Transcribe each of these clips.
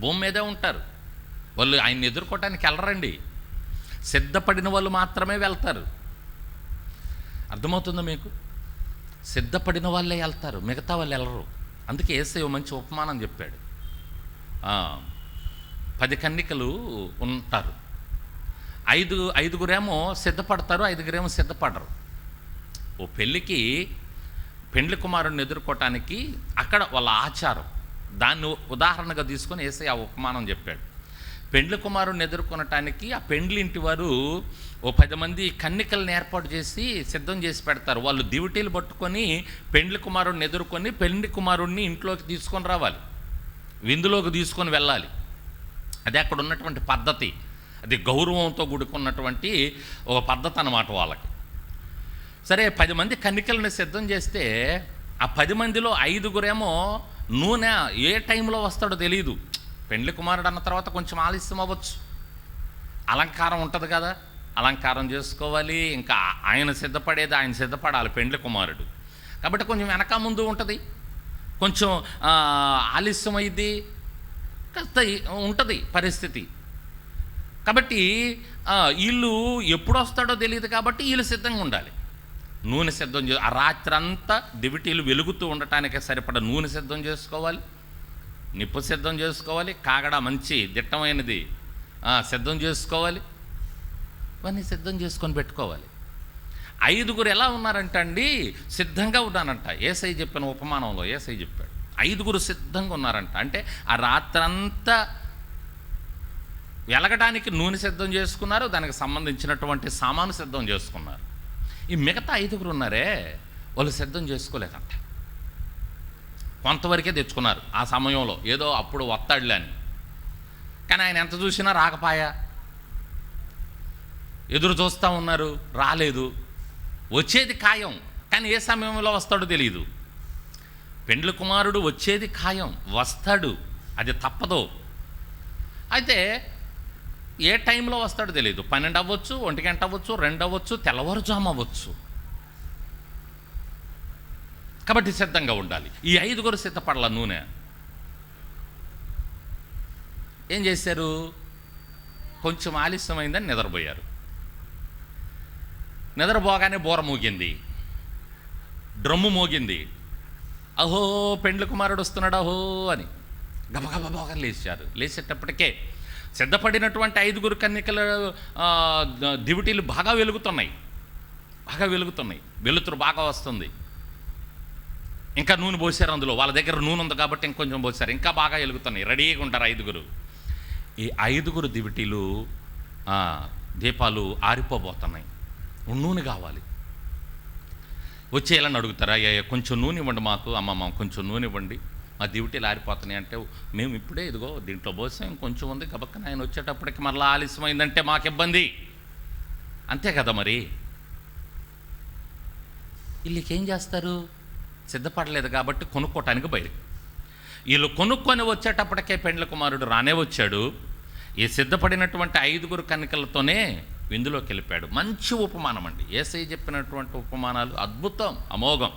భూమి మీదే ఉంటారు. వాళ్ళు ఆయన్ని ఎదుర్కోవటానికి వెళ్ళరండి. సిద్ధపడిన వాళ్ళు మాత్రమే వెళ్తారు. అర్థమవుతుందా మీకు? సిద్ధపడిన వాళ్ళే వెళ్తారు, మిగతా వాళ్ళు వెళ్ళరు. అందుకే యేసయ్య మంచి ఉపమానం చెప్పాడు. 10 కన్నికలు ఉంటారు, ఐదుగురేమో సిద్ధపడతారు, 5గురేమో సిద్ధపడరు. ఓ పెళ్ళికి పెండ్లి కుమారుడిని ఎదుర్కోవటానికి అక్కడ వాళ్ళ ఆచారం, దాన్ని ఉదాహరణగా తీసుకొని యేసయ్య ఆ ఉపమానం చెప్పాడు. పెండ్లి కుమారుడిని ఎదుర్కొనటానికి ఆ పెండ్లి ఇంటి వారు ఓ 10 మంది కన్నికలను ఏర్పాటు చేసి సిద్ధం చేసి పెడతారు. వాళ్ళు దివిటీలు పట్టుకొని పెండ్లి కుమారుడిని ఎదుర్కొని పెండ్లి కుమారుడిని ఇంట్లోకి తీసుకొని రావాలి, విందులోకి తీసుకొని వెళ్ళాలి. అది అక్కడ ఉన్నటువంటి పద్ధతి, అది గౌరవంతో కూడుకున్నటువంటి ఒక పద్ధతి అన్నమాట వాళ్ళకి. సరే, 10 మంది కన్నికలను సిద్ధం చేస్తే ఆ 10 మందిలో 5గురేమో నూనె ఏ టైంలో వస్తాడో తెలియదు. పెండ్లి కుమారుడు అన్న తర్వాత కొంచెం ఆలస్యం అవ్వచ్చు, అలంకారం ఉంటుంది కదా, అలంకారం చేసుకోవాలి, ఇంకా ఆయన సిద్ధపడేది ఆయన సిద్ధపడాలి పెండ్లి కుమారుడు. కాబట్టి కొంచెం వెనక ముందు ఉంటుంది, కొంచెం ఆలస్యం అయింది, కాస్త ఉంటుంది పరిస్థితి. కాబట్టి వీళ్ళు ఎప్పుడు వస్తాడో తెలియదు, కాబట్టి వీళ్ళు సిద్ధంగా ఉండాలి. నూనె సిద్ధం ఆ రాత్రంతా దివిటీలు వెలుగుతూ ఉండటానికి సరిపడ నూనె సిద్ధం చేసుకోవాలి, నిప్పు సిద్ధం చేసుకోవాలి, కాగడ మంచి దిట్టమైనది సిద్ధం చేసుకోవాలి, ఇవన్నీ సిద్ధం చేసుకొని పెట్టుకోవాలి. 5గురు ఎలా ఉన్నారంట అండి? సిద్ధంగా ఉన్నారంట. యేసయ్య చెప్పిన ఉపమానంలో యేసయ్య చెప్పాడు 5గురు సిద్ధంగా ఉన్నారంట. అంటే ఆ రాత్రంతా వెలగడానికి నూనె సిద్ధం చేసుకున్నారు, దానికి సంబంధించినటువంటి సామాను సిద్ధం చేసుకున్నారు. ఈ మిగతా 5గురు ఉన్నారే, వాళ్ళు సిద్ధం చేసుకోలేదంట. కొంతవరకే తెచ్చుకున్నారు ఆ సమయంలో, ఏదో అప్పుడు వత్తాడులే అని. కానీ ఆయన ఎంత చూసినా రాకపాయా, ఎదురు చూస్తూ ఉన్నారు, రాలేదు. వచ్చేది ఖాయం, కానీ ఏ సమయంలో వస్తాడో తెలియదు. పెండ్లి కుమారుడు వచ్చేది ఖాయం, వస్తాడు, అది తప్పదు. అయితే ఏ టైంలో వస్తాడో తెలియదు. 12 అవ్వచ్చు, 1 గంట అవ్వచ్చు, 2 అవ్వచ్చు, తెల్లవారుజాము అవ్వచ్చు. కాబట్టి సిద్ధంగా ఉండాలి. ఈ 5గురు సిద్ధపడల నూనె ఏం చేశారు? కొంచెం ఆలస్యమైందని నిద్రపోయారు. నిద్రపోగానే బోర మోగింది, డ్రమ్ము మోగింది. అహో పెండ్లి కుమారుడు వస్తున్నాడు అహో అని గబగబా లేచారు. లేచేటప్పటికే సిద్ధపడినటువంటి 5గురు కన్నికల దివిటీలు బాగా వెలుగుతున్నాయి, వెలుతురు బాగా వస్తుంది. ఇంకా నూనె పోసారు అందులో, వాళ్ళ దగ్గర నూనె ఉంది కాబట్టి ఇంకొంచెం పోసారు, ఇంకా బాగా వెలుగుతున్నాయి, రెడీగా ఉంటారు 5గురు. ఈ 5గురు దివిటీలు దీపాలు ఆరిపోబోతున్నాయి, నూనె కావాలి. వచ్చేయాలని అడుగుతారా, కొంచెం నూనె ఇవ్వండి మాకు, అమ్మమ్మ కొంచెం నూనె ఇవ్వండి, మా డ్యూటీలు ఆరిపోతున్నాయి అంటే, మేము ఇప్పుడే ఇదిగో దీంట్లో పోసాం, కొంచెం ఉంది, గబక్కన ఆయన వచ్చేటప్పటికి మరలా ఆలస్యమైందంటే మాకు ఇబ్బంది. అంతే కదా మరి. వీళ్ళకేం చేస్తారు? సిద్ధపడలేదు కాబట్టి కొనుక్కోవటానికి బయలుకి. వీళ్ళు కొనుక్కొని వచ్చేటప్పటికే పెండ్లి కుమారుడు రానే వచ్చాడు. ఈ సిద్ధపడినటువంటి 5గురు కన్నికలతోనే విందులోకి వెళ్ళిపోయాడు. మంచి ఉపమానం అండి. యేసయ్య చెప్పినటువంటి ఉపమానాలు అద్భుతం, అమోఘం.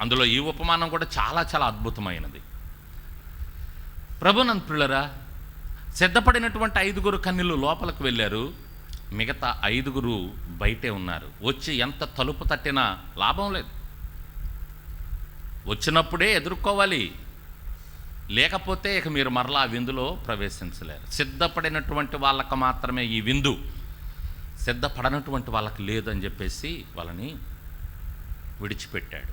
అందులో ఈ ఉపమానం కూడా చాలా చాలా అద్భుతమైనది. ప్రభునంతులరా, సిద్ధపడినటువంటి 5గురు కన్యలు లోపలికి వెళ్ళారు, మిగతా 5గురు బయటే ఉన్నారు. వచ్చి ఎంత తలుపు తట్టినా లాభం లేదు. వచ్చినప్పుడే ఎదుర్కోవాలి, లేకపోతే ఇక మీరు మరలా ఆ విందులో ప్రవేశించలేరు. సిద్ధపడినటువంటి వాళ్ళకు మాత్రమే ఈ విందు, సిద్ధపడనటువంటి వాళ్ళకి లేదని చెప్పేసి వాళ్ళని విడిచిపెట్టాడు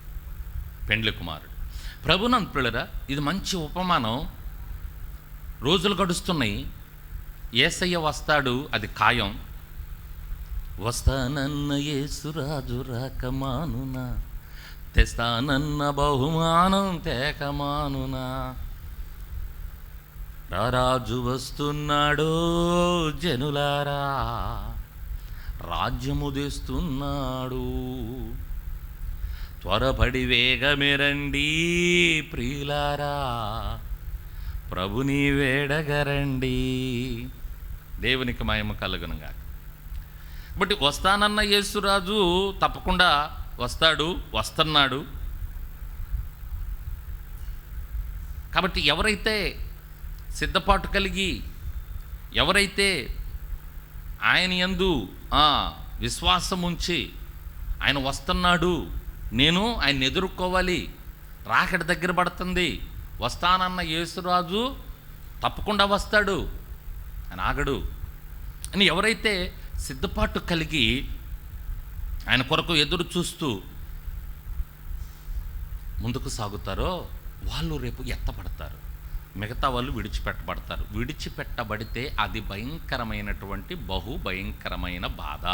పెండ్లి కుమారుడు. ప్రభునంతులరా, ఇది మంచి ఉపమానం. రోజులు గడుస్తున్నాయి, యేసయ్య వస్తాడు, అది ఖాయం. వస్తానన్న యేసురాజు రాకమానునా, తెస్తానన్న బహుమానం తేకమానునా. రారాజు వస్తున్నాడో జనులారా, రాజ్యము తెస్తున్నాడు, త్వరపడి వేగమెరండి ప్రియులారా, ప్రభుని వేడగరండి. దేవునికి మహిమ కలుగునుగా. బట్ వస్తానన్న యేసురాజు తప్పకుండా వస్తాడు, వస్తున్నాడు. కాబట్టి ఎవరైతే సిద్ధపాటు కలిగి ఎవరైతే ఆయన యందు విశ్వాసం ఉంచి ఆయన వస్తున్నాడు, నేను ఆయన ఎదుర్కోవాలి, రాకడ దగ్గర పడుతుంది, వస్తానన్న యేసురాజు తప్పకుండా వస్తాడు, ఆయన ఆగడు అని ఎవరైతే సిద్ధపాటు కలిగి ఆయన కొరకు ఎదురు చూస్తూ ముందుకు సాగుతారో వాళ్ళు రేపు ఎత్తపడతారు, మిగతా వాళ్ళు విడిచిపెట్టబడతారు. విడిచిపెట్టబడితే అది భయంకరమైనటువంటి భయంకరమైన బాధ,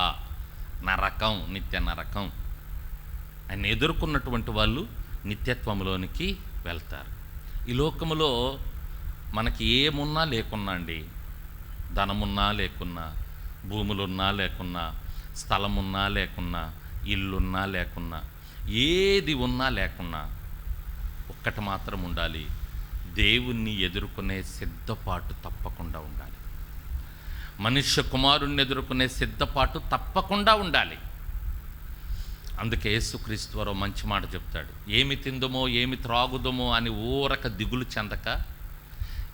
నరకం, నిత్య నరకం. ఆయన ఎదుర్కొన్నటువంటి వాళ్ళు నిత్యత్వంలోనికి వెళ్తారు. ఈ లోకములో మనకి ఏమున్నా లేకున్నా అండి, ధనమున్నా లేకున్నా, భూములున్నా లేకున్నా, స్థలమున్నా లేకున్నా, ఇల్లున్నా లేకున్నా, ఏది ఉన్నా లేకున్నా ఒక్కటి మాత్రం ఉండాలి, దేవుణ్ణి ఎదుర్కొనే సిద్ధపాటు తప్పకుండా ఉండాలి. మనుష్య కుమారుణ్ణి ఎదుర్కొనే సిద్ధపాటు తప్పకుండా ఉండాలి. అందుకే యేసుక్రీస్తు వారు మంచి మాట చెప్తాడు, ఏమి తిందుమో ఏమి త్రాగుదమో అని ఊరక దిగులు చెందక,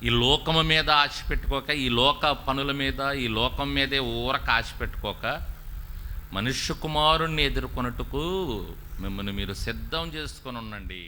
ఈ లోకము మీద ఆశ పెట్టుకోక, ఈ లోక పనుల మీద, ఈ లోకం మీదే ఊరక ఆశ పెట్టుకోక, మనుష్య కుమారుణ్ణి ఎదుర్కొన్నట్టుకు మిమ్మల్ని మీరు సిద్ధం చేసుకొని ఉండండి.